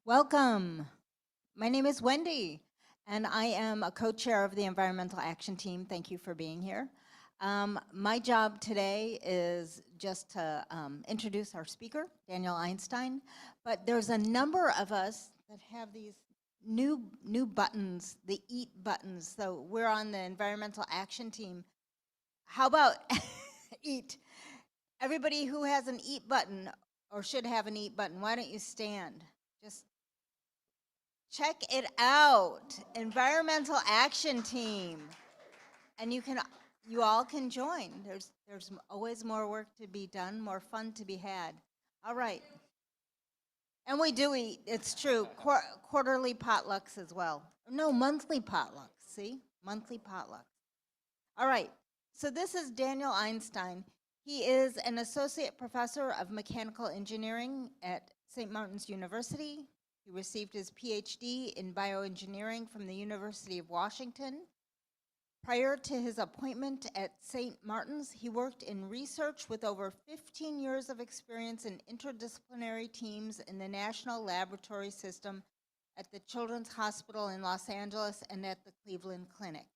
Welcome. My name is Wendy, and I am a co-chair of the Environmental Action Team. Thank you for being here. My job today is just to introduce our speaker, Daniel Einstein, but there's a number of us that have these new buttons, the EAT buttons. So we're on the Environmental Action Team. How about EAT? Everybody who has an EAT button or should have an EAT button, why don't you stand? Just check it out, Environmental Action Team. And you all can join. There's always more work to be done, more fun to be had. All right. And we do eat, it's true, quarterly potlucks as well. No, monthly potlucks, see? Monthly potlucks. All right. So this is Daniel Einstein. He is an associate professor of mechanical engineering at St. Martin's University. He received his PhD in bioengineering from the University of Washington. Prior to his appointment at St. Martin's, he worked in research with over 15 years of experience in interdisciplinary teams in the National Laboratory System at the Children's Hospital in Los Angeles and at the Cleveland Clinic.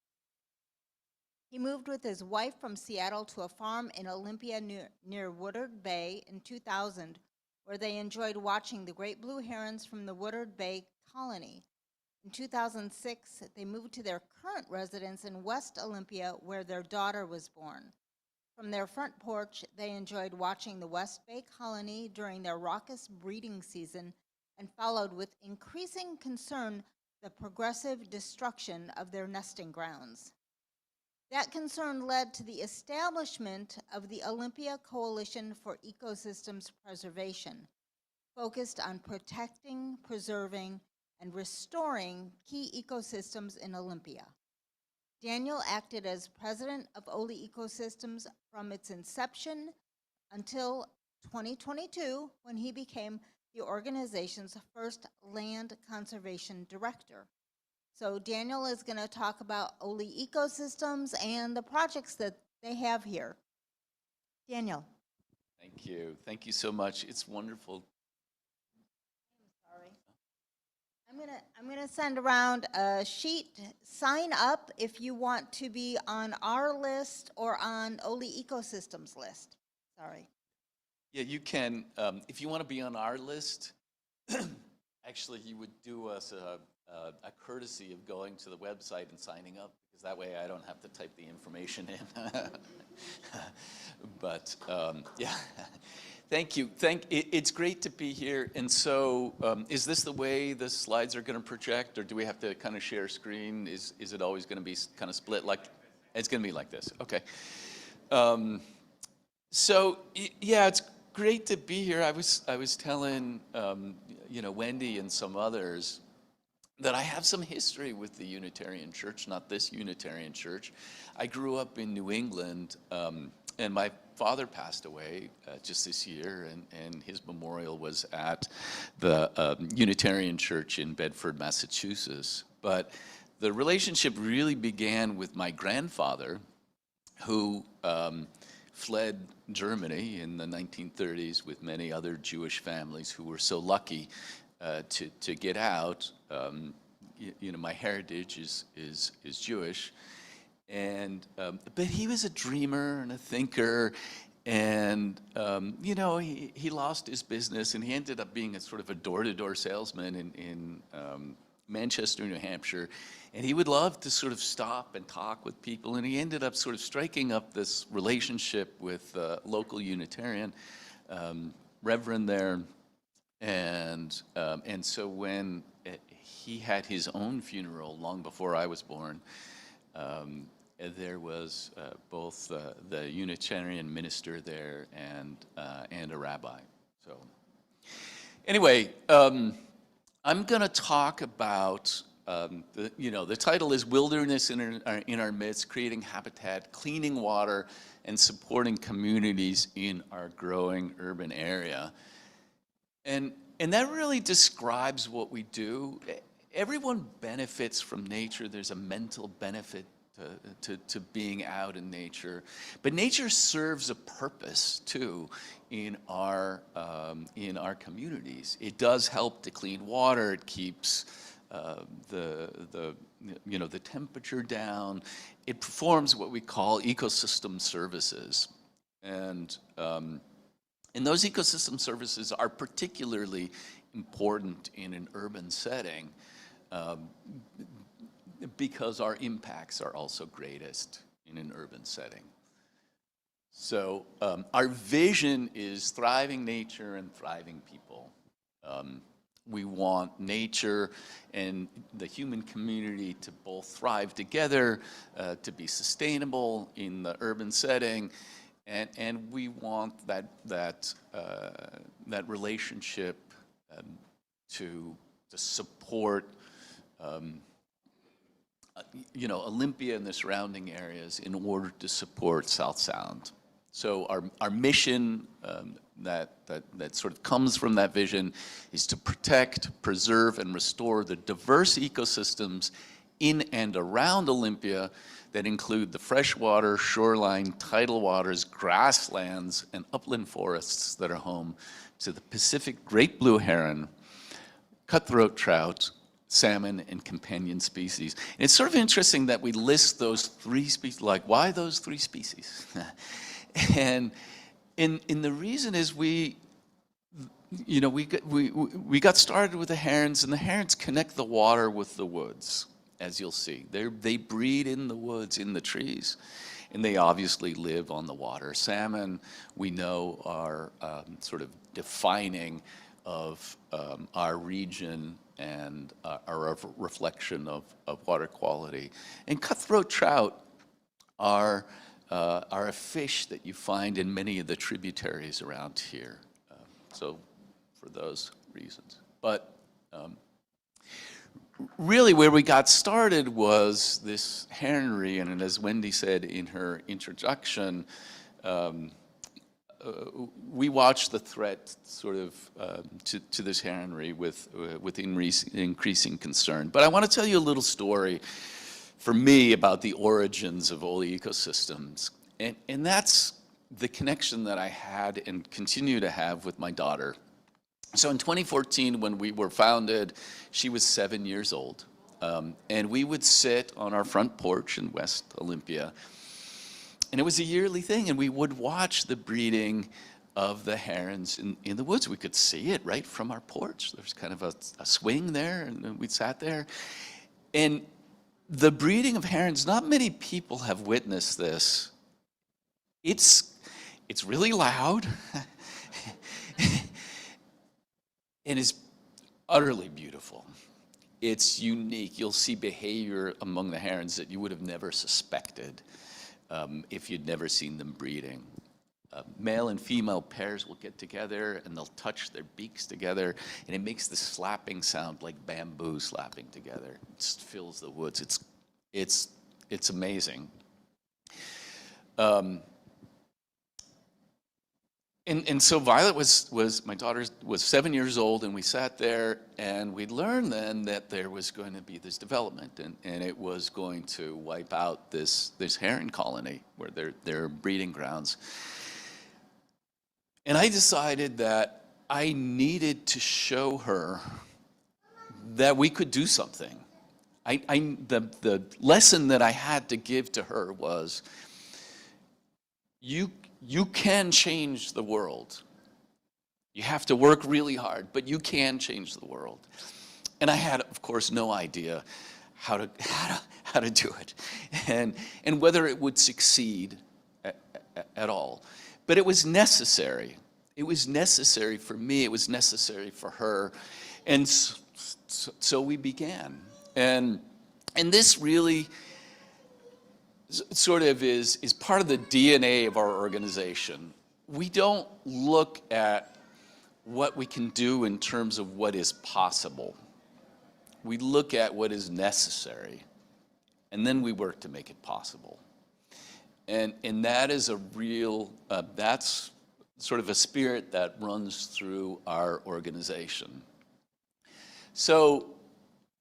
He moved with his wife from Seattle to a farm in Olympia near Woodard Bay in 2000, where they enjoyed watching the great blue herons from the Woodard Bay colony. In 2006, they moved to their current residence in West Olympia, where their daughter was born. From their front porch, they enjoyed watching the West Bay colony during their raucous breeding season and followed with increasing concern the progressive destruction of their nesting grounds. That concern led to the establishment of the Olympia Coalition for Ecosystems Preservation, focused on protecting, preserving, and restoring key ecosystems in Olympia. Daniel acted as president of OlyEcosystems from its inception until 2022, when he became the organization's first land conservation director. So Daniel is going to talk about OlyEcosystems and the projects that they have here. Daniel. Thank you. Thank you so much. It's wonderful. Sorry. I'm gonna send around a sheet. Sign up if you want to be on our list or on OlyEcosystems list. Sorry. Yeah, you can. If you want to be on our list, actually, you would do us a courtesy of going to the website and signing up, because that way I don't have to type the information in. But yeah, thank you. It's great to be here. And so, is this the way the slides are going to project, or do we have to kind of share screen? Is it always going to be kind of split? Like, it's going to be like this. Okay. So yeah, it's great to be here. I was telling Wendy and some others that I have some history with the Unitarian Church, not this Unitarian Church. I grew up in New England, and my father passed away just this year, and his memorial was at the Unitarian Church in Bedford, Massachusetts. But the relationship really began with my grandfather, who fled Germany in the 1930s with many other Jewish families who were so lucky to get out. My heritage is Jewish, and but he was a dreamer and a thinker, and he lost his business, and he ended up being a sort of a door-to-door salesman in Manchester, New Hampshire, and he would love to sort of stop and talk with people, and he ended up sort of striking up this relationship with a local Unitarian reverend there. And so when he had his own funeral long before I was born, there was both the Unitarian minister there and a rabbi. So anyway, I'm going to talk about the title is Wilderness in Our Midst: Creating Habitat, Cleaning Water, and Supporting Communities in Our Growing Urban Area. And that really describes what we do. Everyone benefits from nature. There's a mental benefit to being out in nature. But nature serves a purpose too in our communities. It does help to clean water. It keeps the temperature down. It performs what we call ecosystem services, and those ecosystem services are particularly important in an urban setting. Because our impacts are also greatest in an urban setting. So our vision is thriving nature and thriving people. We want nature and the human community to both thrive together, to be sustainable in the urban setting, and we want that relationship to support Olympia and the surrounding areas in order to support South Sound. So our mission that sort of comes from that vision is to protect, preserve, and restore the diverse ecosystems in and around Olympia that include the freshwater, shoreline, tidal waters, grasslands, and upland forests that are home to the Pacific great blue heron, cutthroat trout, salmon, and companion species. And it's sort of interesting that we list those 3 species, like why those 3 species? And the reason is we got started with the herons, and the herons connect the water with the woods, as you'll see. They breed in the woods, in the trees, and they obviously live on the water. Salmon, we know, are sort of defining of our region and are a reflection of water quality. And cutthroat trout are a fish that you find in many of the tributaries around here. So for those reasons. But really where we got started was this Heronry, and as Wendy said in her introduction, we watched the threat sort of to this Heronry with increasing concern. But I want to tell you a little story for me about the origins of OlyEcosystems. And that's the connection that I had and continue to have with my daughter. So in 2014, when we were founded, she was 7 years old. And we would sit on our front porch in West Olympia. And it was a yearly thing, and we would watch the breeding of the herons in the woods. We could see it right from our porch. There's kind of a swing there, and we sat there. And the breeding of herons, not many people have witnessed this. It's really loud, and it's utterly beautiful. It's unique. You'll see behavior among the herons that you would have never suspected if you'd never seen them breeding. Male and female pairs will get together and they'll touch their beaks together, and it makes the slapping sound like bamboo slapping together. It just fills the woods. It's amazing. And so Violet was my daughter was 7 years old, and we sat there and we learned then that there was going to be this development, and it was going to wipe out this heron colony where their breeding grounds. And I decided that I needed to show her that we could do something. The lesson that I had to give to her was, you can change the world. You have to work really hard, but you can change the world. And I had, of course, no idea how to do it, and whether it would succeed at all. But it was necessary. It was necessary for me. It was necessary for her, and so we began. And this really sort of is part of the DNA of our organization. We don't look at what we can do in terms of what is possible. We look at what is necessary, and then we work to make it possible. And that is a real, that's sort of a spirit that runs through our organization. So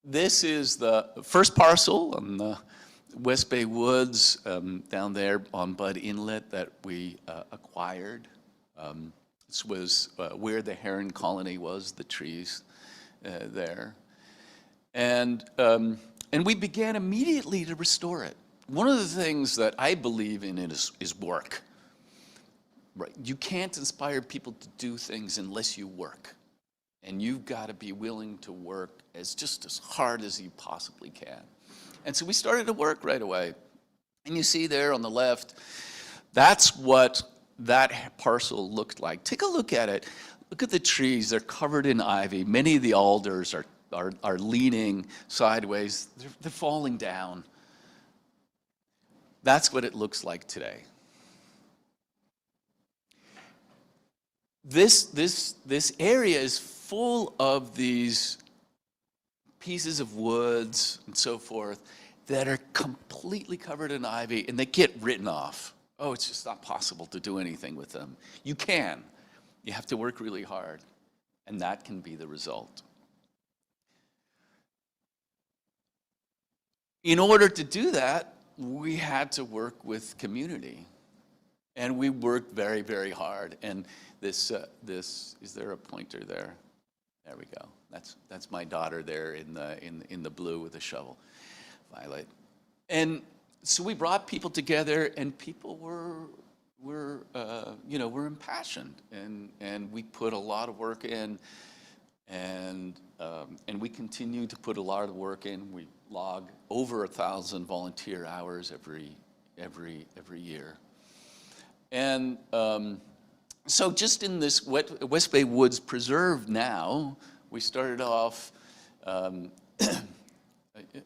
this is the first parcel on West Bay Woods down there on Bud Inlet that we acquired. This was where the heron colony was, the trees there. And we began immediately to restore it. One of the things that I believe in is work. Right? You can't inspire people to do things unless you work. And you've got to be willing to work as hard as you possibly can. And so we started to work right away. And you see there on the left, that's what that parcel looked like. Take a look at it. Look at the trees. They're covered in ivy. Many of the alders are leaning sideways. They're falling down. That's what it looks like today. This area is full of these pieces of woods and so forth that are completely covered in ivy, and they get written off. Oh, it's just not possible to do anything with them. You can. You have to work really hard, and that can be the result. In order to do that, we had to work with community. And we worked very, very hard. And this is there a pointer there? There we go. That's my daughter there in the blue with a shovel, Violet. And so we brought people together, and people were impassioned, and we put a lot of work in, and we continue to put a lot of work in. We log over 1,000 volunteer hours every year. And so just in this West Bay Woods Preserve now, we started off, in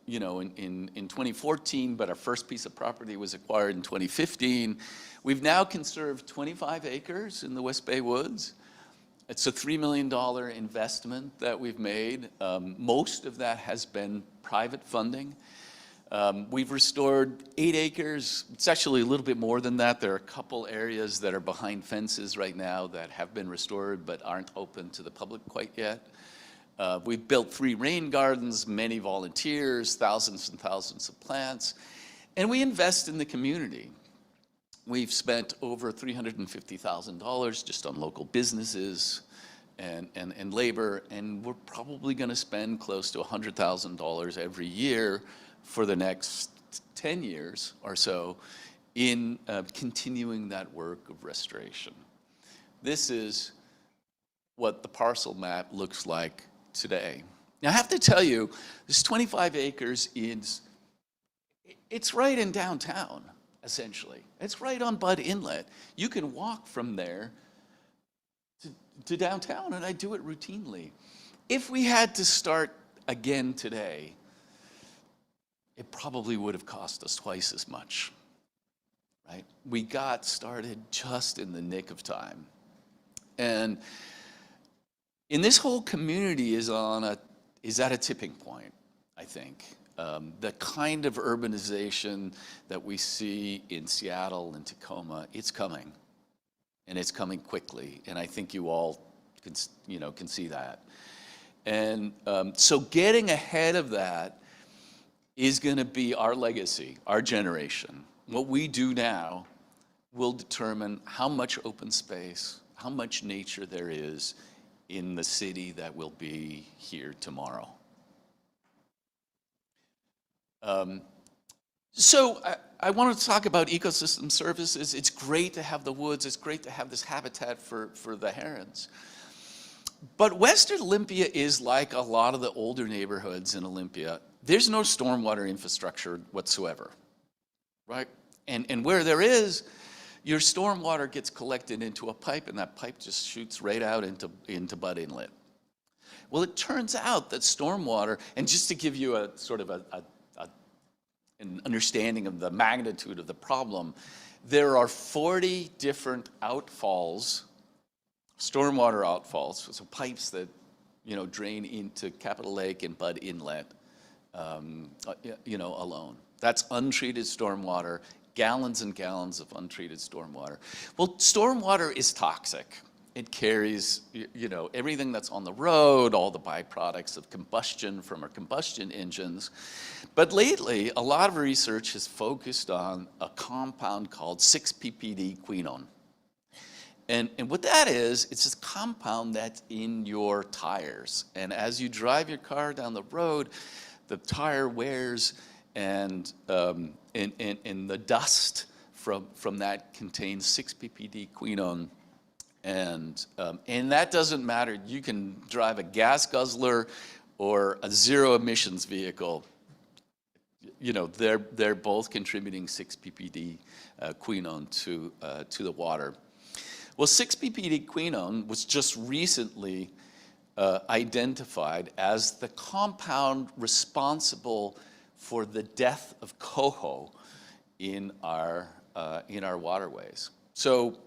2014, but our first piece of property was acquired in 2015. We've now conserved 25 acres in the West Bay Woods. It's a $3 million investment that we've made. Most of that has been private funding. We've restored 8 acres. It's actually a little bit more than that. There are a couple areas that are behind fences right now that have been restored but aren't open to the public quite yet. We've built 3 rain gardens, many volunteers, thousands and thousands of plants, and we invest in the community. We've spent over $350,000 just on local businesses and labor, and we're probably going to spend close to $100,000 every year for the next 10 years or so in continuing that work of restoration. This is what the parcel map looks like today. Now I have to tell you, this 25 acres it's right in downtown, essentially. It's right on Bud Inlet. You can walk from there to downtown, and I do it routinely. If we had to start again today, it probably would have cost us twice as much, right? We got started just in the nick of time. And this whole community is at a tipping point, I think. The kind of urbanization that we see in Seattle and Tacoma, it's coming, and it's coming quickly. And I think you all can see that. And so getting ahead of that is going to be our legacy, our generation. What we do now will determine how much open space, how much nature there is in the city that will be here tomorrow. So I want to talk about ecosystem services. It's great to have the woods. It's great to have this habitat for the herons. But Western Olympia is like a lot of the older neighborhoods in Olympia. There's no stormwater infrastructure whatsoever, right? And where there is, your stormwater gets collected into a pipe, and that pipe just shoots right out into Bud Inlet. Well, it turns out that stormwater, and just to give you a sort of an understanding of the magnitude of the problem, there are 40 different outfalls, stormwater outfalls, so pipes that drain into Capitol Lake and Bud Inlet, alone. That's untreated stormwater, gallons and gallons of untreated stormwater. Well, stormwater is toxic. It carries, you know, everything that's on the road, all the byproducts of combustion from our combustion engines. But lately, a lot of research has focused on a compound called 6-ppd quinone. And what that is, it's this compound that's in your tires. And as you drive your car down the road, the tire wears, and the dust from that contains 6-ppd quinone. And that doesn't matter. You can drive a gas guzzler or a zero emissions vehicle. You know, they're both contributing 6-ppd quinone to the water. Well, 6-ppd quinone was just recently identified as the compound responsible for the death of coho in our waterways. So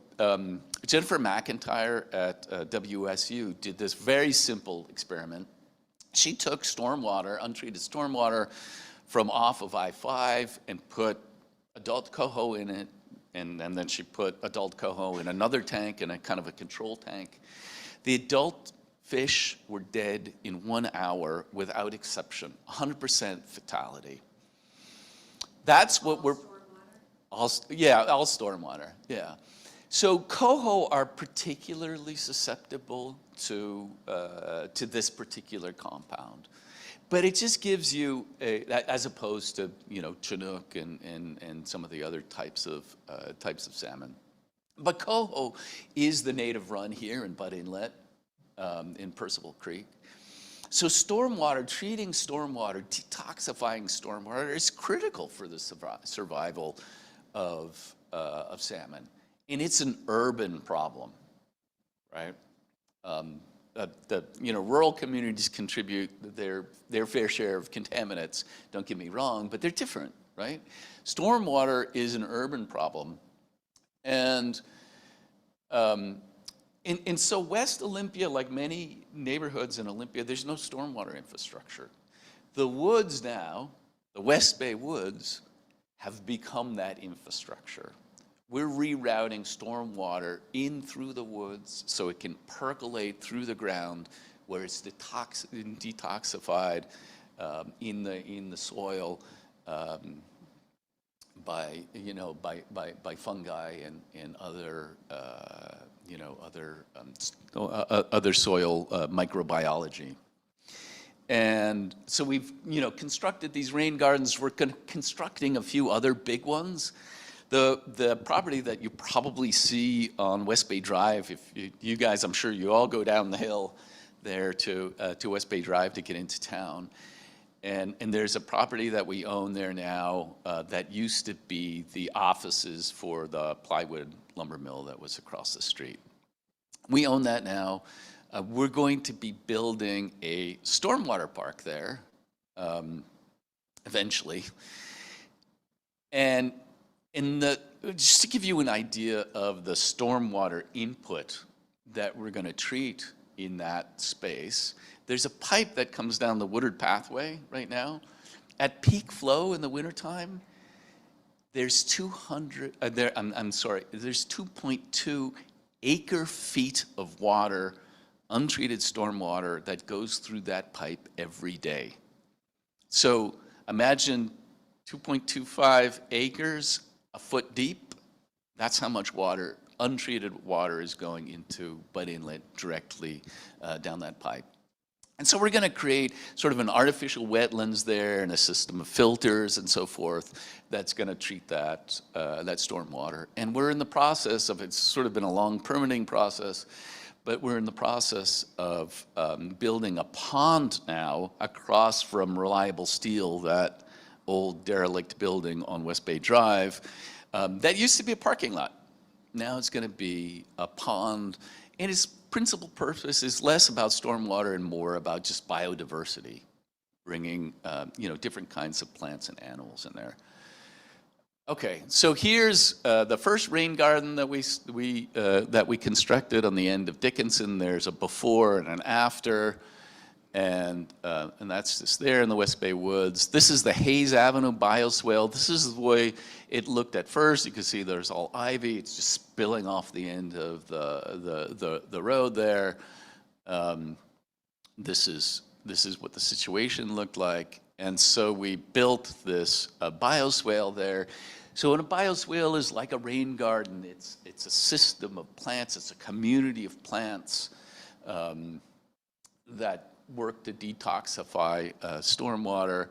Jennifer McIntyre at WSU did this very simple experiment. She took stormwater, untreated stormwater, from off of I-5 and put adult coho in it, and then she put adult coho in another tank, in a kind of a control tank. The adult fish were dead in 1 hour without exception, 100% fatality. That's what we're... All stormwater, yeah. So coho are particularly susceptible to this particular compound. But it just gives you, as opposed to, you know, Chinook and some of the other types of salmon. But coho is the native run here in Butt Inlet, in Percival Creek. So stormwater, treating stormwater, detoxifying stormwater is critical for the survival of salmon. And it's an urban problem, right? Rural communities contribute their fair share of contaminants, don't get me wrong, but they're different, right? Stormwater is an urban problem. And so West Olympia, like many neighborhoods in Olympia, there's no stormwater infrastructure. The woods now, the West Bay woods, have become that infrastructure. We're rerouting stormwater in through the woods so it can percolate through the ground where it's detoxified in the soil by fungi and other soil microbiology. And so we've constructed these rain gardens. We're constructing a few other big ones. The property that you probably see on West Bay Drive, if you guys, I'm sure you all go down the hill there to West Bay Drive to get into town. And there's a property that we own there now that used to be the offices for the plywood lumber mill that was across the street. We own that now. We're going to be building a stormwater park there eventually. And just to give you an idea of the stormwater input that we're going to treat in that space, there's a pipe that comes down the Woodard Pathway right now. At peak flow in the wintertime, there's 2.2 acre feet of water, untreated stormwater, that goes through that pipe every day. So imagine 2.25 acres, a foot deep. That's how much water, untreated water, is going into Butt Inlet directly down that pipe. And so we're going to create sort of an artificial wetlands there and a system of filters and so forth that's going to treat that stormwater. And we're in the process of, it's sort of been a long permitting process, but we're in the process of building a pond now across from Reliable Steel, that old derelict building on West Bay Drive. That used to be a parking lot. Now it's going to be a pond, and its principal purpose is less about stormwater and more about just biodiversity, bringing different kinds of plants and animals in there. Okay, so here's the first rain garden that we constructed on the end of Dickinson. There's a before and an after. And that's just there in the West Bay Woods. This is the Hayes Avenue bioswale. This is the way it looked at first. You can see there's all ivy. It's just spilling off the end of the road there. This is what the situation looked like. And so we built this bioswale there. So a bioswale is like a rain garden. It's a system of plants. It's a community of plants that work to detoxify stormwater,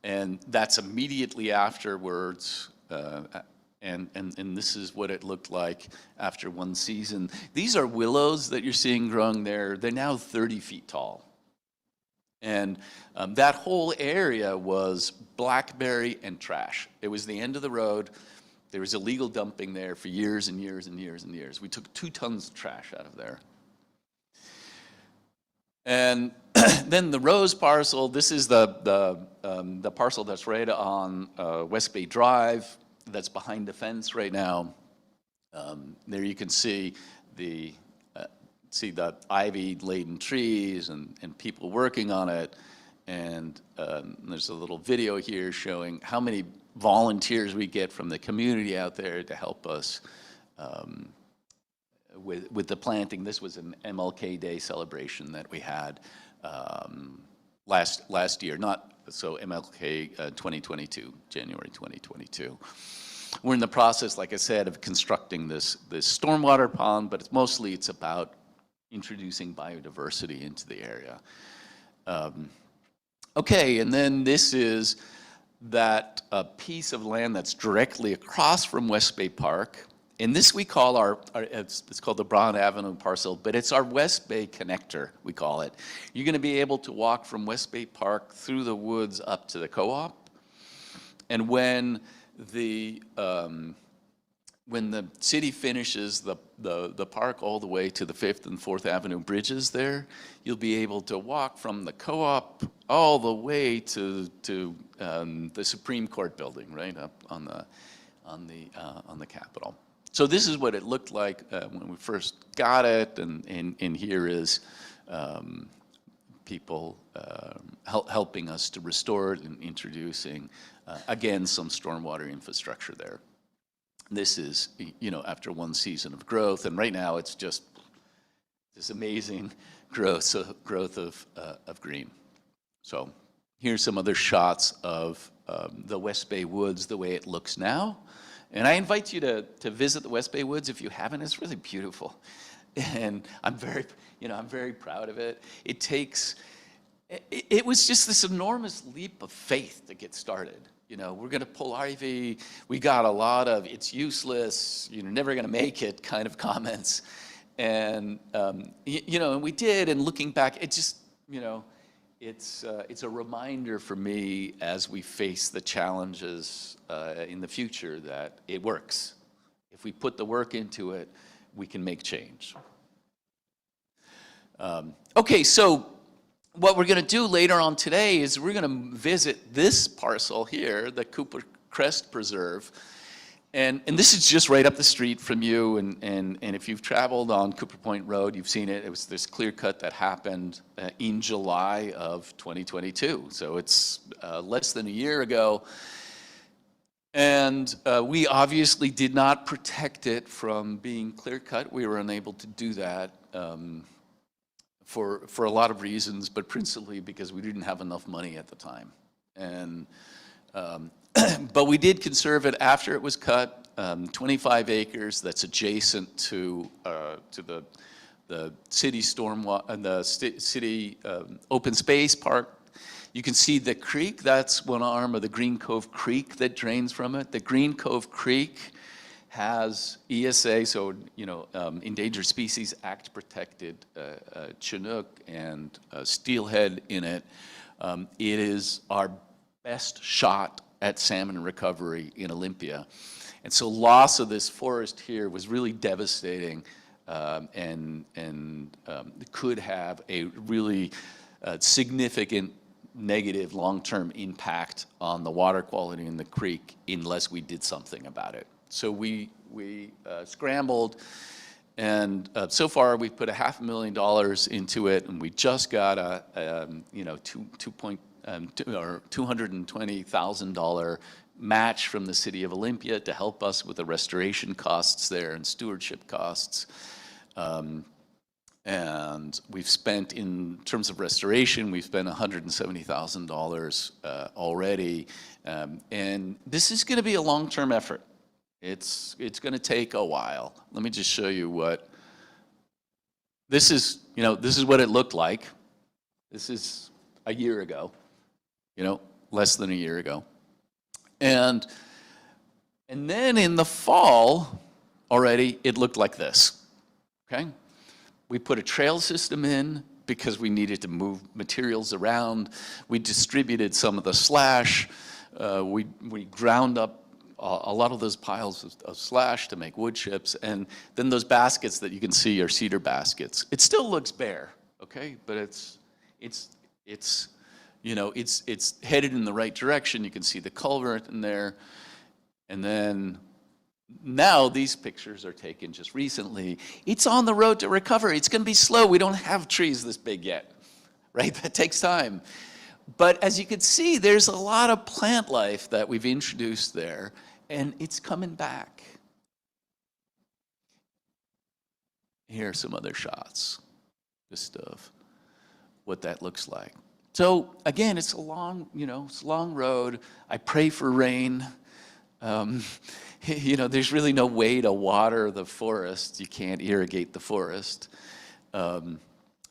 and that's immediately afterwards. And this is what it looked like after one season. These are willows that you're seeing growing there. They're now 30 feet tall. And that whole area was blackberry and trash. It was the end of the road. There was illegal dumping there for years and years and years and years. We took 2 tons of trash out of there. And then the Rose parcel, this is the parcel that's right on West Bay Drive, that's behind the fence right now. There you can see the ivy-laden trees and people working on it. And there's a little video here showing how many volunteers we get from the community out there to help us with the planting. This was an MLK Day celebration that we had last year, MLK 2022, January 2022. We're in the process, like I said, of constructing this stormwater pond, but it's about introducing biodiversity into the area. Okay, and then this is that piece of land that's directly across from West Bay Park. And this we call it's called the Brown Avenue parcel, but it's our West Bay connector, we call it. You're gonna be able to walk from West Bay Park through the woods up to the co-op. And when the city finishes the park all the way to the 5th and 4th Avenue bridges there, you'll be able to walk from the co-op all the way to the Supreme Court building, right up on the Capitol. So this is what it looked like when we first got it, and here is people helping us to restore it and introducing, again, some stormwater infrastructure there. This is, after one season of growth, and right now it's just this amazing growth of green. So here's some other shots of the West Bay Woods, the way it looks now. And I invite you to visit the West Bay Woods if you haven't. It's really beautiful, and I'm very proud of it. It was just this enormous leap of faith to get started. We're going to pull ivy. We got a lot of "it's useless, you're never going to make it" kind of comments, and and we did. And looking back, it just it's a reminder for me as we face the challenges in the future that it works. If we put the work into it, we can make change. Okay, so what we're going to do later on today is we're going to visit this parcel here, the Crest Preserve. And this is just right up the street from you, and if you've traveled on Cooper Point Road, you've seen it. It was this clear cut that happened in July of 2022. So it's less than a year ago. And we obviously did not protect it from being clear cut. We were unable to do that for a lot of reasons, but principally because we didn't have enough money at the time. And but we did conserve it after it was cut, 25 acres that's adjacent to the city city open space park. You can see the creek. That's one arm of the Green Cove Creek that drains from it. The Green Cove Creek has ESA, so Endangered Species Act protected Chinook and steelhead in it. It is our best shot at salmon recovery in Olympia. And so loss of this forest here was really devastating and could have a really significant negative long-term impact on the water quality in the creek unless we did something about it. So we scrambled And so far, we've put $500,000 into it, and we just got a $220,000 match from the city of Olympia to help us with the restoration costs there and stewardship costs. And we've spent, in terms of restoration, we've spent $170,000 already. And this is going to be a long-term effort. It's going to take a while. Let me just show you what this is. This is what it looked like. This is a year ago, less than a year ago. And then in the fall already, it looked like this, okay? We put a trail system in because we needed to move materials around. We distributed some of the slash. We ground up a lot of those piles of slash to make wood chips, and then those baskets that you can see are cedar baskets. It still looks bare, okay, but it's headed in the right direction. You can see the culvert in there, and then now these pictures are taken just recently. It's on the road to recovery. It's going to be slow. We don't have trees this big yet, right? That takes time. But as you can see, there's a lot of plant life that we've introduced there, and it's coming back. Here are some other shots, just of what that looks like. So again, it's a long road. I pray for rain. There's really no way to water the forest. You can't irrigate the forest.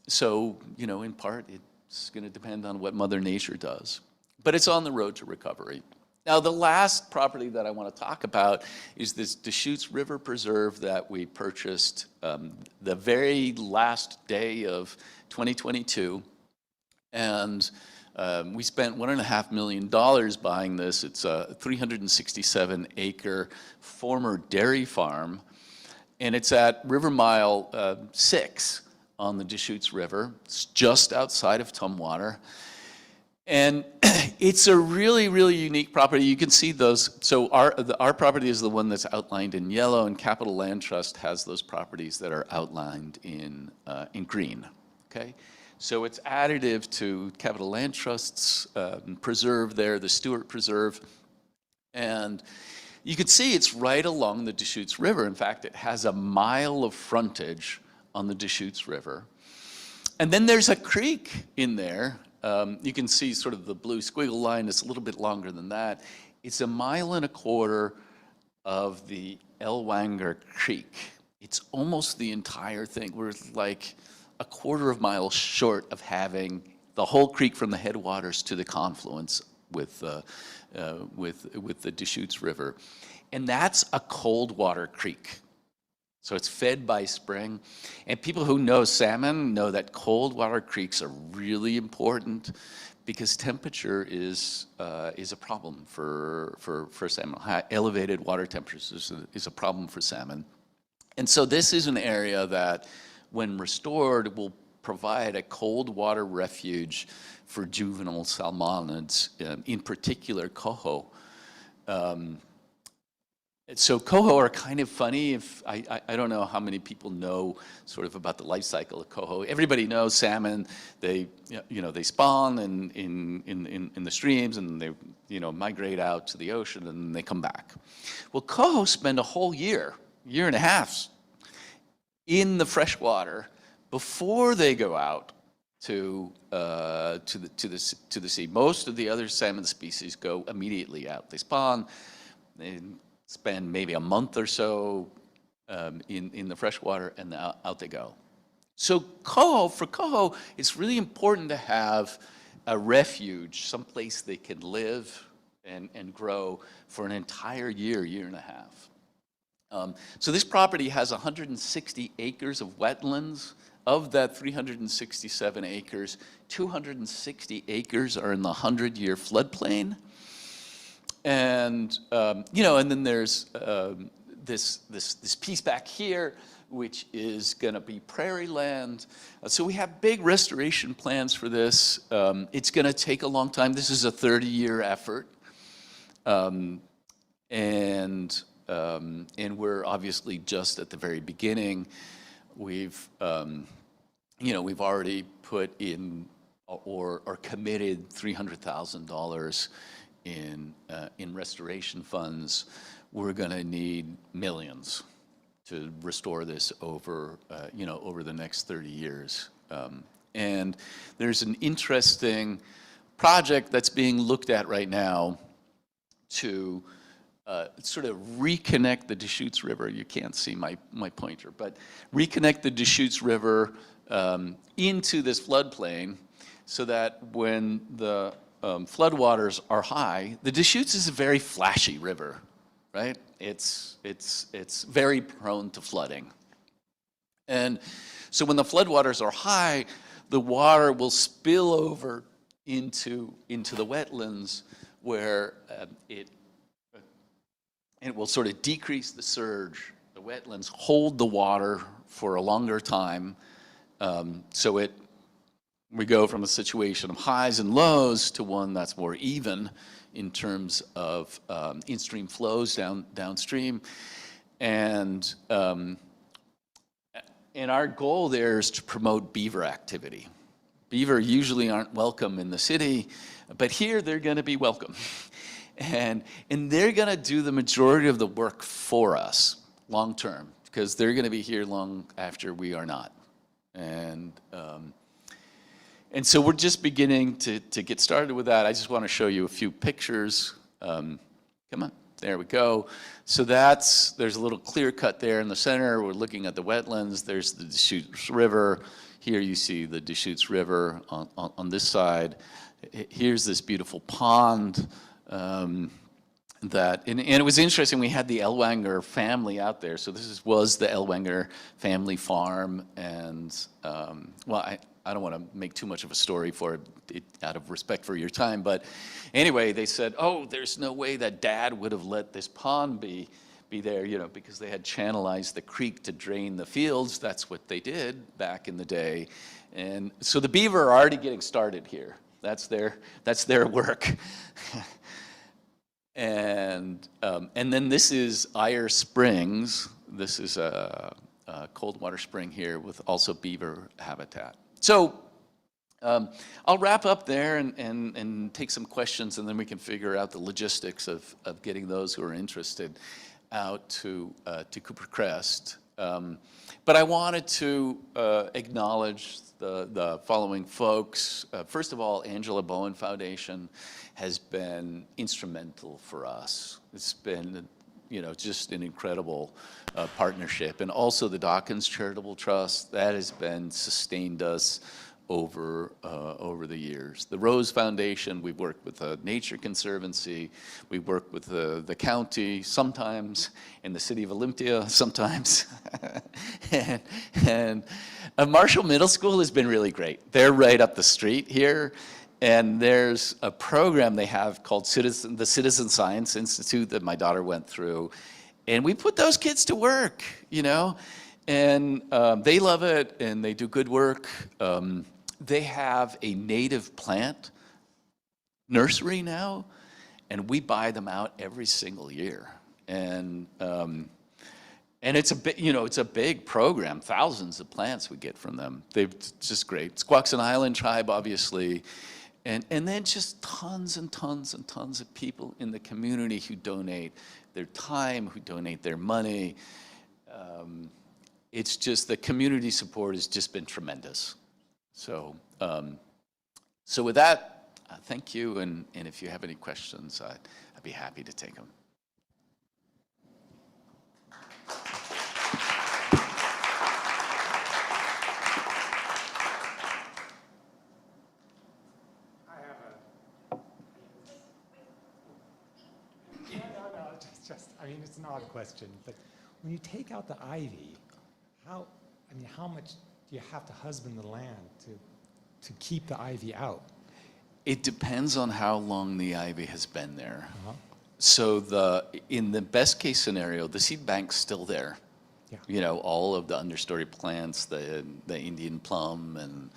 So, in part, it's going to depend on what Mother Nature does. But it's on the road to recovery. Now, the last property that I want to talk about is this Deschutes River Preserve that we purchased the very last day of 2022. And we spent $1.5 million buying this. It's a 367-acre former dairy farm, and it's at River Mile 6 on the Deschutes River. It's just outside of Tumwater. And it's a really, really unique property. You can see those. So our property is the one that's outlined in yellow, and Capital Land Trust has those properties that are outlined in green, okay? So it's additive to Capital Land Trust's preserve there, the Stewart Preserve. And you can see it's right along the Deschutes River. In fact, it has a mile of frontage on the Deschutes River. And then there's a creek in there. You can see sort of the blue squiggle line. It's a little bit longer than that. It's 1.25 miles of the Ellwanger Creek. It's almost the entire thing. We're like 1/4 mile short of having the whole creek from the headwaters to the confluence with the Deschutes River. And that's a cold water creek. So it's fed by spring. And people who know salmon know that cold water creeks are really important because temperature is a problem for salmon. Elevated water temperatures is a problem for salmon. And so this is an area that, when restored, will provide a cold water refuge for juvenile salmonids, in particular coho. So coho are kind of funny. I don't know how many people know sort of about the life cycle of coho. Everybody knows salmon. They spawn in the streams, and they migrate out to the ocean, and they come back. Well, coho spend a whole year and a half in the freshwater before they go out to the sea. Most of the other salmon species go immediately out. They spawn. They spend maybe a month or so in the freshwater, and out they go. So for coho, it's really important to have a refuge, someplace they can live and grow for an entire year and a half. So this property has 160 acres of wetlands. Of that 367 acres, 260 acres are in the 100-year floodplain. And and then there's this piece back here, which is going to be prairie land. So we have big restoration plans for this. It's going to take a long time. This is a 30-year effort, and and we're obviously just at the very beginning. We've we've already put in or committed $300,000 in restoration funds. We're going to need millions to restore this over over the next 30 years. And there's an interesting project that's being looked at right now to sort of reconnect the Deschutes River. You can't see my pointer, but reconnect the Deschutes River into this floodplain so that when the floodwaters are high, the Deschutes is a very flashy river, right? It's very prone to flooding. And so when the floodwaters are high, the water will spill over into the wetlands where it will sort of decrease the surge. The wetlands hold the water for a longer time. So we go from a situation of highs and lows to one that's more even in terms of in-stream flows downstream. And our goal there is to promote beaver activity. Beaver usually aren't welcome in the city, but here they're going to be welcome. And they're going to do the majority of the work for us long term, because they're going to be here long after we are not. And so we're just beginning to get started with that. I just want to show you a few pictures. Come on, there we go. So there's a little clear cut there in the center. We're looking at the wetlands. There's the Deschutes River. Here you see the Deschutes River on this side. Here's this beautiful pond. And it was interesting, we had the Ellwanger family out there. So this was the Ellwanger family farm. And, well, I don't want to make too much of a story for it out of respect for your time. But anyway, they said, oh, there's no way that Dad would have let this pond be there, because they had channelized the creek to drain the fields. That's what they did back in the day. And so the beaver are already getting started here. That's their work. And then this is Eyre Springs. This is a cold water spring here with also beaver habitat. So I'll wrap up there and take some questions, and then we can figure out the logistics of getting those who are interested out to Cooper Crest. But I wanted to acknowledge the following folks. First of all, Angela Bowen Foundation has been instrumental for us. It's been, just an incredible partnership. And also the Dawkins Charitable Trust, that has been sustained us over the years. The Rose Foundation, we've worked with the Nature Conservancy, we work with the county sometimes, and the city of Olympia sometimes. and Marshall Middle School has been really great. They're right up the street here. And there's a program they have called the Citizen Science Institute that my daughter went through. And we put those kids to work, and they love it and they do good work. They have a native plant nursery now, and we buy them out every single year. And it's a big program. Thousands of plants we get from them. They're just great. Squaxin Island Tribe, obviously. And then just tons and tons and tons of people in the community who donate their time, who donate their money. It's just the community support has just been tremendous. So with that, thank you. And if you have any questions, I'd be happy to take them. It's an odd question, but when you take out the ivy, how much do you have to husband the land to keep the ivy out? It depends on how long the ivy has been there. So in the best case scenario, the seed bank's still there. Yeah. All of the understory plants, the Indian plum, and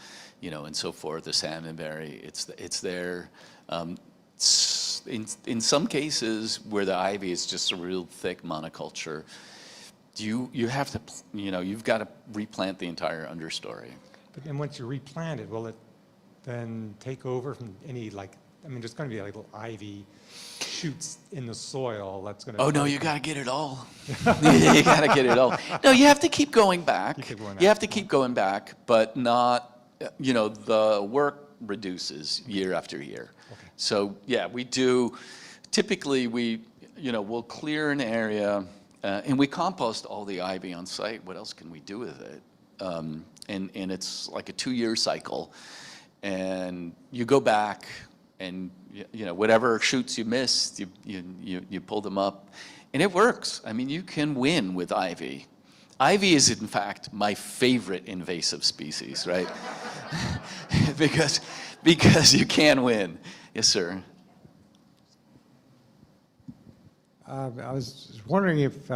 and so forth, the salmonberry, it's there. in some cases where the ivy is just a real thick monoculture, you have to, you've got to replant the entire understory. But then once you replant it, will it then take over from any, like, I mean, there's going to be like little ivy shoots in the soil that's going to... Oh, no, you got to get it all. You got to get it all. No, you have to keep going back. You have to keep going back, but not, the work reduces year after year. Okay. So, yeah, we do, typically we'll clear an area and we compost all the ivy on site. What else can we do with it? And it's like a 2-year cycle. And you go back and, whatever shoots you missed, you pull them up. And it works. I mean, you can win with ivy. Ivy is, in fact, my favorite invasive species, right? because you can win. Yes, sir. I was wondering if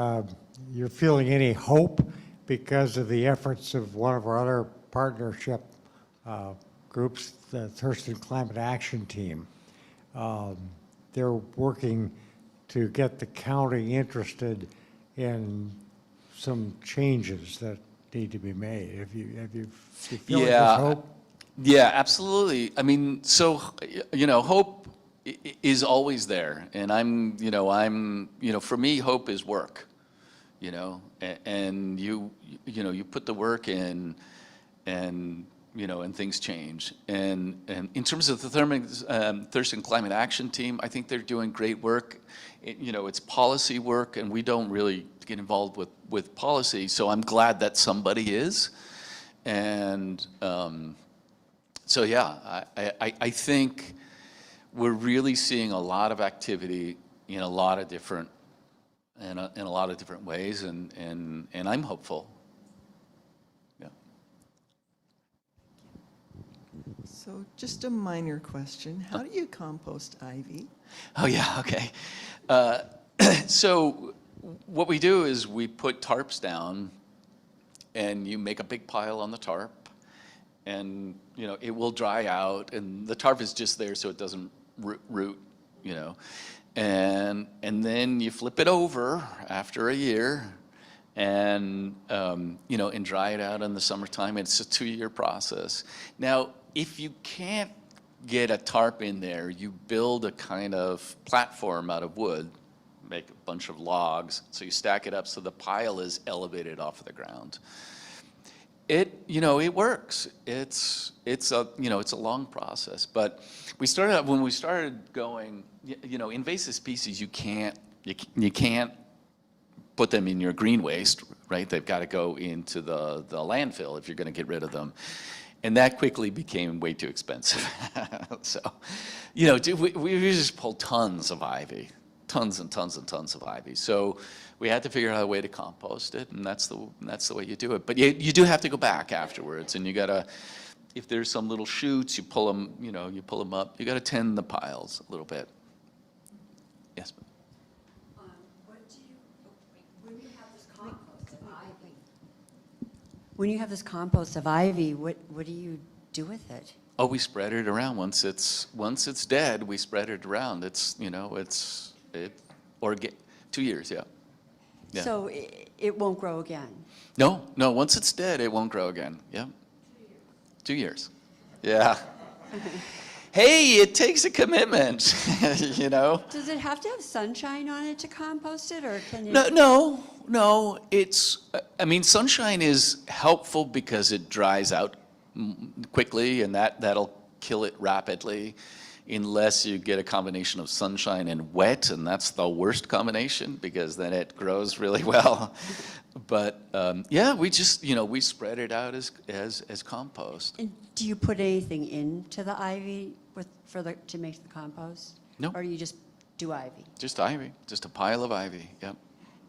you're feeling any hope because of the efforts of one of our other partnership groups, the Thurston Climate Action Team. They're working to get the county interested in some changes that need to be made. Have you feel like there's hope? Yeah, absolutely. I mean, so, hope is always there. And for me, hope is work, and you put the work in and things change. And in terms of the Thurston Climate Action Team, I think they're doing great work. It's policy work, and we don't really get involved with policy, so I'm glad that somebody is. And so, yeah, I think we're really seeing a lot of activity in a lot of different ways, and I'm hopeful. Yeah. So just a minor question. How do you compost ivy? Oh, yeah, okay. So what we do is we put tarps down, and you make a big pile on the tarp, and it will dry out, and the tarp is just there so it doesn't root, and then you flip it over after a year, and and dry it out in the summertime. It's a 2-year process. Now, if you can't get a tarp in there, you build a kind of platform out of wood, make a bunch of logs, so you stack it up so the pile is elevated off of the ground. It works. It's a long process, but when we started going, invasive species, you can't put them in your green waste, right? They've got to go into the landfill if you're going to get rid of them. And that quickly became way too expensive. So, we just pulled tons of ivy, tons and tons and tons of ivy. So we had to figure out a way to compost it, and that's the way you do it. But you do have to go back afterwards, and you gotta, if there's some little shoots, you pull them up. You gotta tend the piles a little bit. Yes. When you have this compost of ivy, what do you do with it? Oh, we spread it around. Once it's dead, we spread it around. Or 2 years, yeah. Yeah. So it won't grow again? No, once it's dead, it won't grow again. Yeah. 2 years. Yeah. Hey, it takes a commitment, Does it have to have sunshine on it to compost it, or can you? No. Sunshine is helpful because it dries out quickly, and that'll kill it rapidly, unless you get a combination of sunshine and wet, and that's the worst combination because then it grows really well. But yeah, we just we spread it out as compost. And do you put anything into the ivy to make the compost? No. Or you just do ivy? Just ivy, just a pile of ivy. Yep.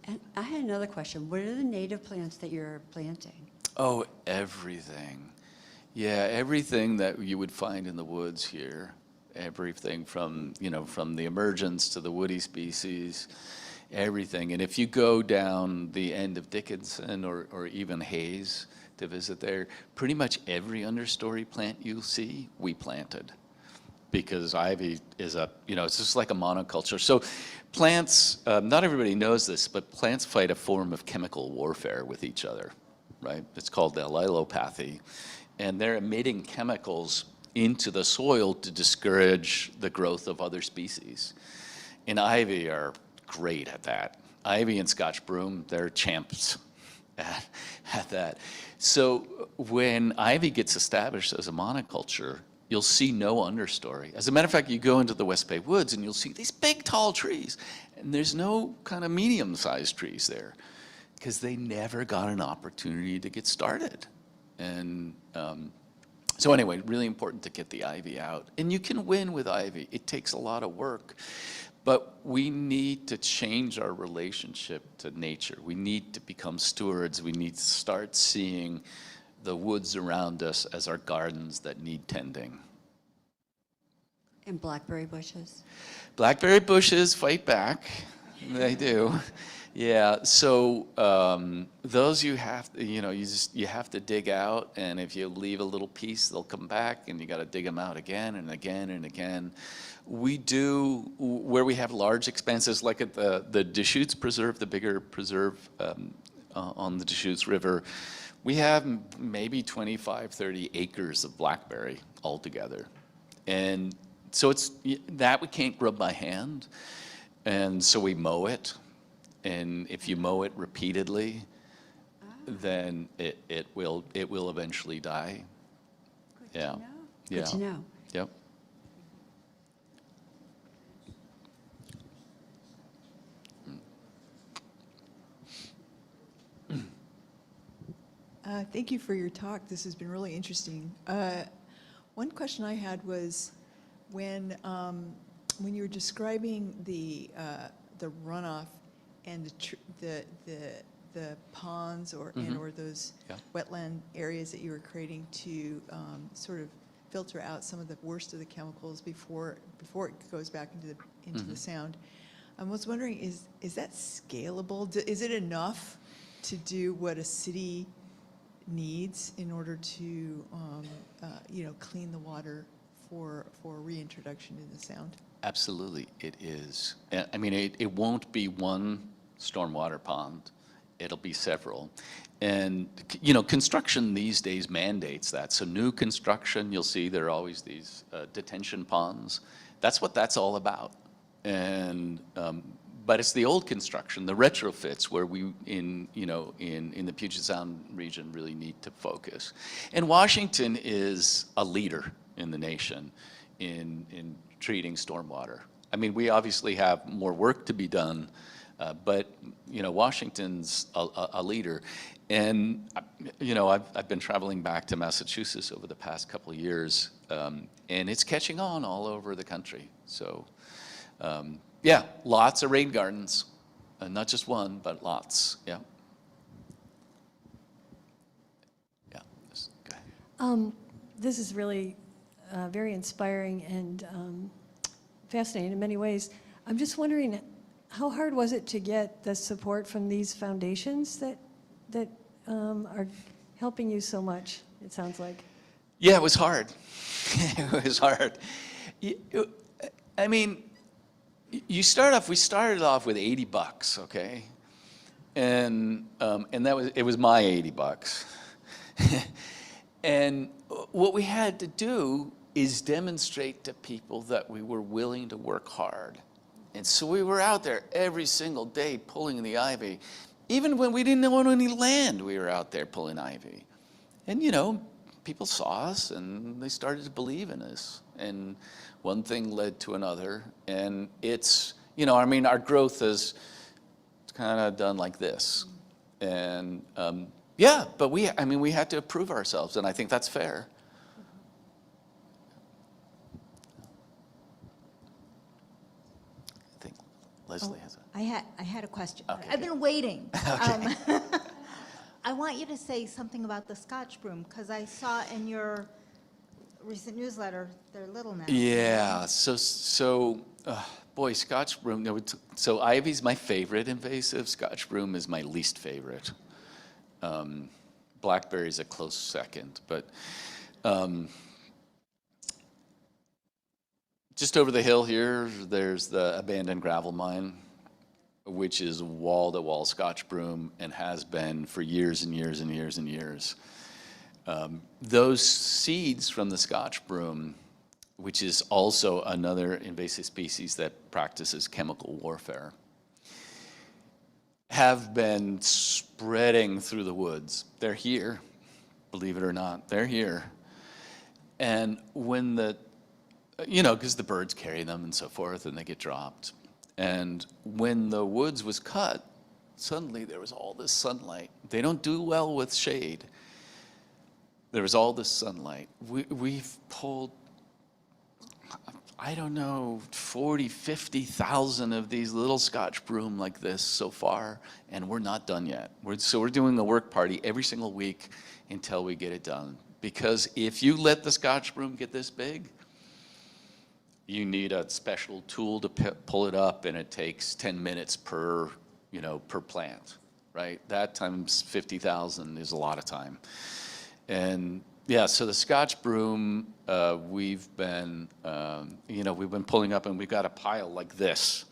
And I had another question. What are the native plants that you're planting? Oh, everything. Yeah, everything that you would find in the woods here. Everything from the emergence to the woody species, everything. And if you go down the end of Dickinson or even Hayes to visit there, pretty much every understory plant you'll see, we planted. because ivy is it's just like a monoculture. So plants, not everybody knows this, but plants fight a form of chemical warfare with each other, right? It's called allelopathy. And they're emitting chemicals into the soil to discourage the growth of other species. And ivy are great at that. Ivy and Scotch broom, they're champs at that. So when ivy gets established as a monoculture, you'll see no understory. As a matter of fact, you go into the West Bay Woods and you'll see these big, tall trees, and there's no kind of medium-sized trees there because they never got an opportunity to get started. And so anyway, really important to get the ivy out. And you can win with ivy. It takes a lot of work. But we need to change our relationship to nature. We need to become stewards. We need to start seeing the woods around us as our gardens that need tending. And blackberry bushes? Blackberry bushes fight back. They do. Yeah, so those you have to, you have to dig out, and if you leave a little piece, they'll come back, and you got to dig them out again and again and again. We do, where we have large expanses, like at the Deschutes Preserve, the bigger preserve on the Deschutes River, we have maybe 25, 30 acres of blackberry altogether. And so it's that we can't grub by hand, and so we mow it. And if you mow it repeatedly, then it will eventually die. Good Yeah. to know. Yeah. Good to know. Yep. Thank you for your talk. This has been really interesting. One question I had was when you were describing the runoff and the ponds or those wetland areas that you were creating to sort of filter out some of the worst of the chemicals before it goes back into the sound. I was wondering, is that scalable? Is it enough to do what a city needs in order to clean the water for reintroduction in the sound? Absolutely, it is. I mean, it won't be one stormwater pond. It'll be several. And, construction these days mandates that. So new construction, you'll see there are always these detention ponds. That's what that's all about. And, but it's the old construction, the retrofits, where we, in the Puget Sound region, really need to focus. And Washington is a leader in the nation in treating stormwater. I mean, we obviously have more work to be done, but Washington's a leader. And I've been traveling back to Massachusetts over the past couple of years, and it's catching on all over the country. So, yeah, lots of rain gardens, not just one, but lots. Yeah. Yeah. Go ahead. This is really very inspiring and fascinating in many ways. I'm just wondering, how hard was it to get the support from these foundations that are helping you so much, it sounds like? Yeah, it was hard. It was hard. I mean, we started off with $80, okay? And it was my $80. And what we had to do is demonstrate to people that we were willing to work hard. And so we were out there every single day pulling the ivy. Even when we didn't own any land, we were out there pulling ivy. And people saw us and they started to believe in us. And one thing led to another. And it's, our growth is kind of done like this. And yeah, but we had to prove ourselves, and I think that's fair. I think Leslie has a... I had a question. Okay, I've good. been waiting. Okay. I want you to say something about the Scotch broom, because I saw in your recent newsletter they're little now. Yeah, boy, Scotch broom. So ivy's my favorite invasive. Scotch broom is my least favorite. Blackberry's a close second, but Just over the hill here, there's the abandoned gravel mine, which is wall-to-wall Scotch broom and has been for years and years and years and years. Those seeds from the Scotch broom, which is also another invasive species that practices chemical warfare, have been spreading through the woods. They're here, believe it or not, they're here. And when because the birds carry them and so forth, and they get dropped. And when the woods was cut, suddenly there was all this sunlight. They don't do well with shade. There was all this sunlight. We've pulled, I don't know, 40, 50,000 of these little Scotch broom like this so far, and we're not done yet. So we're doing a work party every single week until we get it done. Because if you let the Scotch broom get this big, you need a special tool to pull it up, and it takes 10 minutes per plant, right? That times 50,000 is a lot of time. And yeah, so the Scotch broom, we've been pulling up, and we've got a pile like this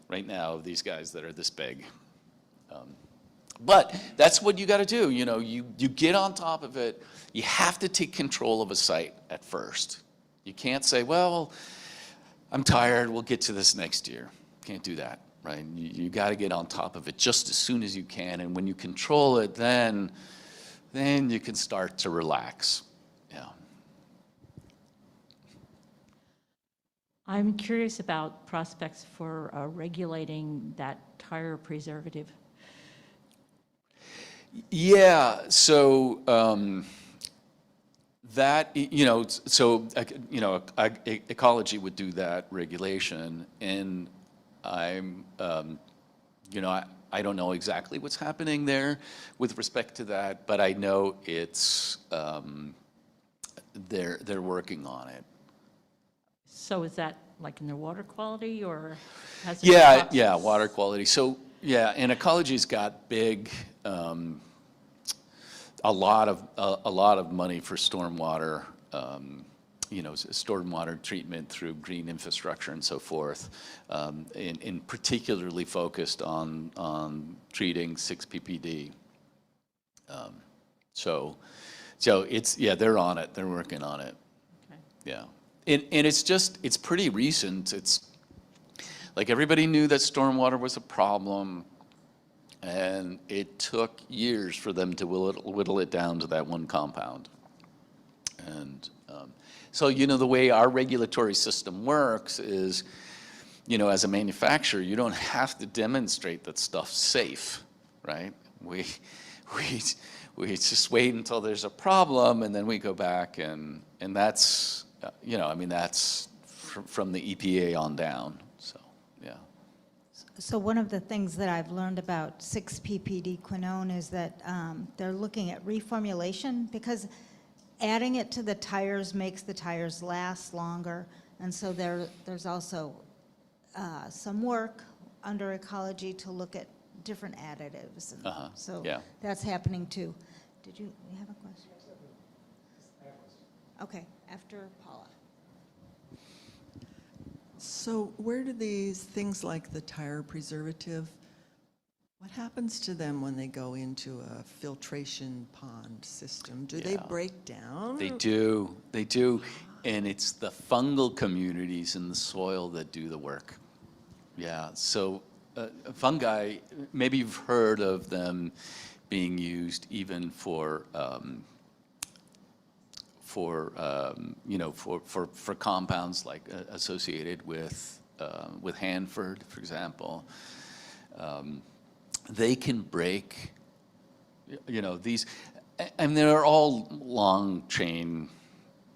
right now of these guys that are this big. But that's what you got to do. You get on top of it. You have to take control of a site at first. You can't say, well, I'm tired, we'll get to this next year. Can't do that, right? You got to get on top of it just as soon as you can. And when you control it, then you can start to relax. Yeah. I'm curious about prospects for regulating that tire preservative. Yeah, so ecology would do that regulation, and I don't know exactly what's happening there with respect to that, but I know it's they're working on it. So is that like in their water quality, or has it been Yeah, water quality. So yeah, and ecology's got big. A lot of money for stormwater, stormwater treatment through green infrastructure and so forth, and particularly focused on treating 6-PPD. So it's they're on it. They're working on it. Okay. Yeah, and it's pretty recent. It's like everybody knew that stormwater was a problem. And it took years for them to whittle it down to that one compound. And so, the way our regulatory system works is, as a manufacturer, you don't have to demonstrate that stuff's safe, right? We just wait until there's a problem, and then we go back, and that's, that's from the EPA on down. So, yeah. So one of the things that I've learned about 6-PPD quinone is that they're looking at reformulation, because adding it to the tires makes the tires last longer. And so there's also some work under ecology to look at different additives. And so yeah. that's happening too. Did you have a question? Okay, after Paula. So where do these things like the tire preservative, what happens to them when they go into a filtration pond system? Do they break down? They do. And it's the fungal communities in the soil that do the work. Yeah, so fungi, maybe you've heard of them being used even for compounds like associated with Hanford, for example. They can break, these, and they're all long chain,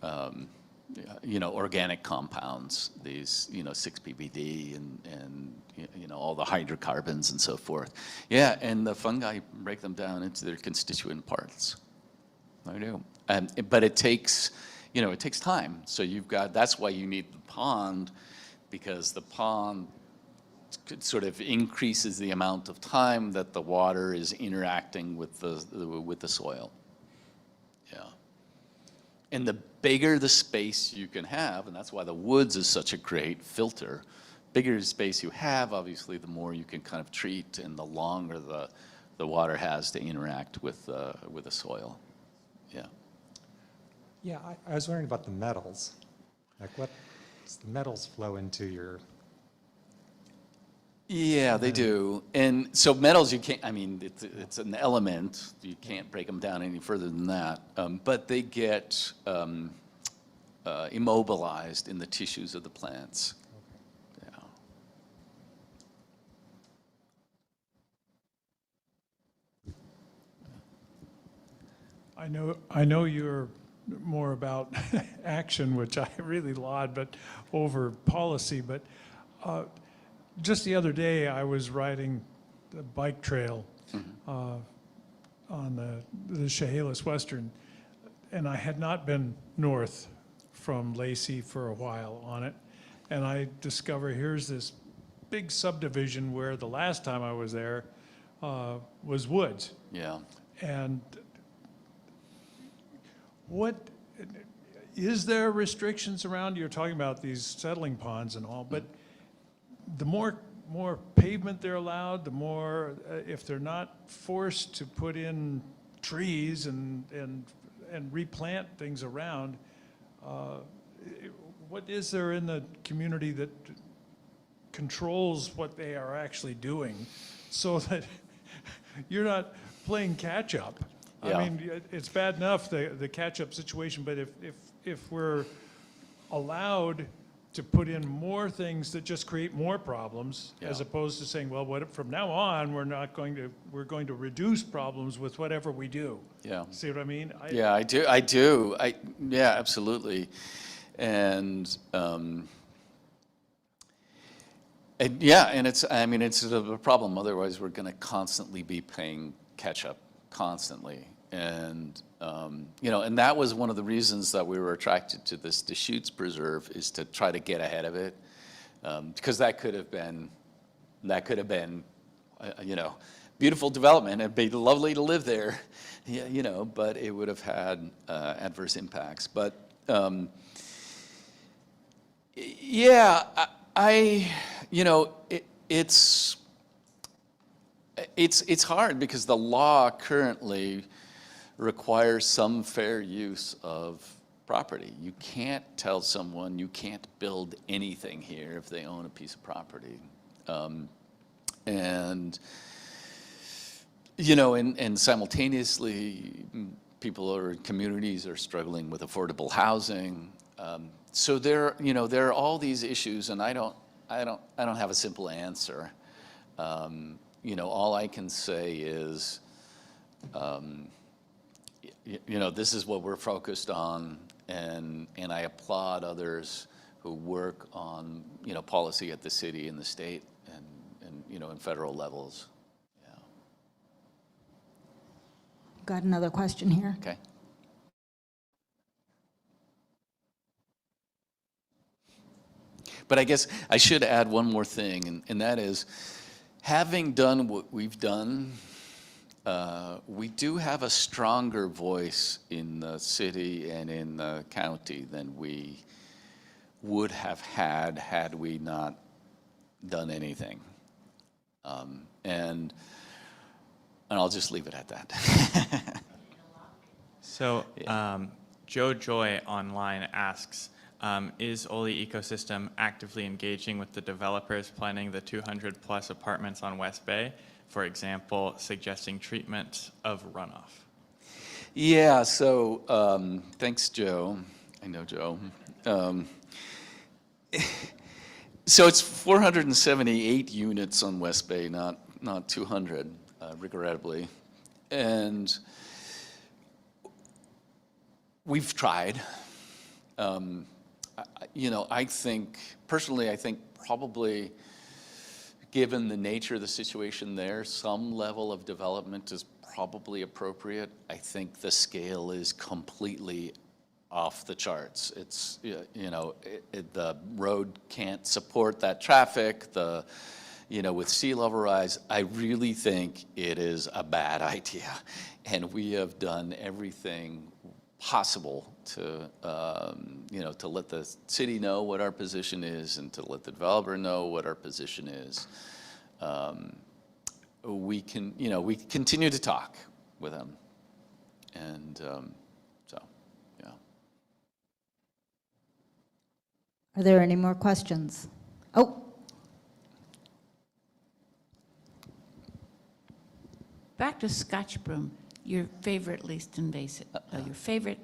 organic compounds. These, 6-PPD and all the hydrocarbons and so forth. Yeah, and the fungi break them down into their constituent parts. I do. But it takes time. So that's why you need the pond, because the pond sort of increases the amount of time that the water is interacting with the soil. Yeah. And the bigger the space you can have, and that's why the woods is such a great filter, bigger space you have, obviously, the more you can kind of treat and the longer the water has to interact with the soil. Yeah. Yeah, I was wondering about the metals. Like what does the metals flow into your? Yeah, they do. And so metals, you can't, I mean, it's an element. You can't break them down any further than that. But they get immobilized in the tissues of the plants. Yeah. I know you're more about action, which I really laud, but over policy. But just the other day, I was riding the bike trail on the Chehalis Western, and I had not been north from Lacey for a while on it. And I discover here's this big subdivision where the last time I was there was woods. Yeah. And what, is there restrictions around, you're talking about these settling ponds and all, but the more pavement they're allowed, the more, if they're not forced to put in trees and replant things around, what is there in the community that controls what they are actually doing so that you're not playing catch up? Yeah. I mean, it's bad enough, the catch-up situation, but if we're allowed to put in more things that just create more problems, as Yeah. opposed to saying, well, what, from now on, we're going to reduce problems with whatever we do. Yeah. See what I mean? Yeah, I do. Yeah, absolutely. And yeah, and it's a problem. Otherwise, we're going to constantly be playing catch up, constantly. And and that was one of the reasons that we were attracted to this Deschutes Preserve, is to try to get ahead of it, because that could have been, beautiful development. It'd be lovely to live there, but it would have had adverse impacts. But yeah, it's hard because the law currently requires some fair use of property. You can't tell someone you can't build anything here if they own a piece of property. And simultaneously, people or communities are struggling with affordable housing. So there are all these issues, and I don't have a simple answer. All I can say is, this is what we're focused on, and I applaud others who work on, policy at the city and the state and in federal levels. Yeah. Got another question here. Okay. But I guess I should add one more thing, and that is, having done what we've done, we do have a stronger voice in the city and in the county than we would have had we not done anything. And I'll just leave it at that. So Joe Joy online asks, is OlyEcosystem actively engaging with the developers planning the 200 plus apartments on West Bay? For example, suggesting treatment of runoff? Yeah, so thanks, Joe. I know Joe. So it's 478 units on West Bay, not 200, regrettably. And we've tried. I think, personally, probably, given the nature of the situation there, some level of development is probably appropriate. I think the scale is completely off the charts. It's, the road can't support that traffic. With sea level rise, I really think it is a bad idea. And we have done everything possible to, you know, to let the city know what our position is and to let the developer know what our position is. We can, you know, we continue to talk with them. And so, yeah. Are there any more questions? Oh, Back to Scotch broom, your favorite least invasive, your favorite.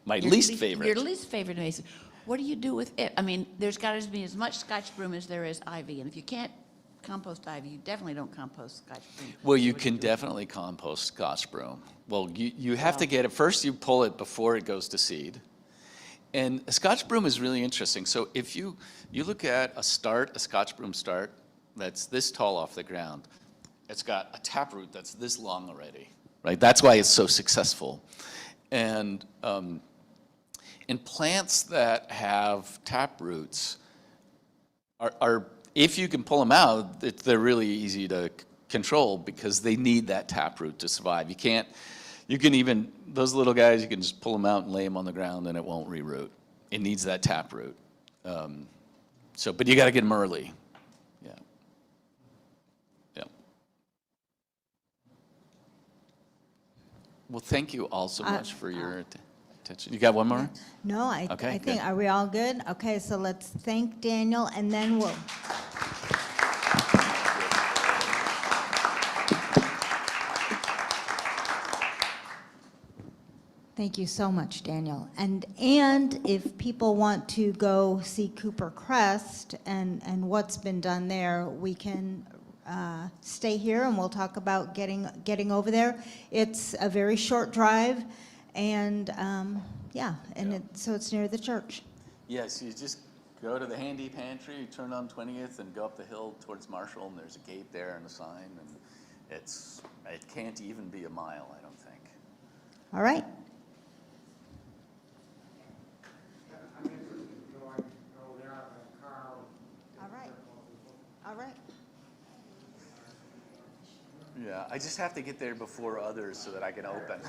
My your least favorite. Your least favorite invasive. What do you do with it? I mean, there's got to be as much Scotch broom as there is ivy, and if you can't compost ivy, you definitely don't compost Scotch broom. Well, you can definitely compost Scotch broom. Well, you have to get it, first you pull it before it goes to seed. And a Scotch broom is really interesting. So if you look at a Scotch broom start, that's this tall off the ground, it's got a taproot that's this long already, right? That's why it's so successful. And in plants that have taproots are if you can pull them out, they're really easy to control because they need that taproot to survive. You can even, those little guys, you can just pull them out and lay them on the ground and it won't reroot. It needs that taproot. But you got to get them early. Yeah. Yeah. Well, thank you all so much for your attention. You got one more? no, I Okay, think, good. are we all good? Okay, so let's thank Daniel, and then we'll. Thank you so much, Daniel. And if people want to go see Cooper Crest and what's been done there, we can stay here and we'll talk about getting over there. It's a very short drive, and so it's near the church. Yes, you just go to the handy pantry, you turn on 20th and go up the hill towards Marshall, and there's a gate there and a sign, and it can't even be a mile, I don't think. All right. All right. Yeah, I just have to get there before others so that I can open.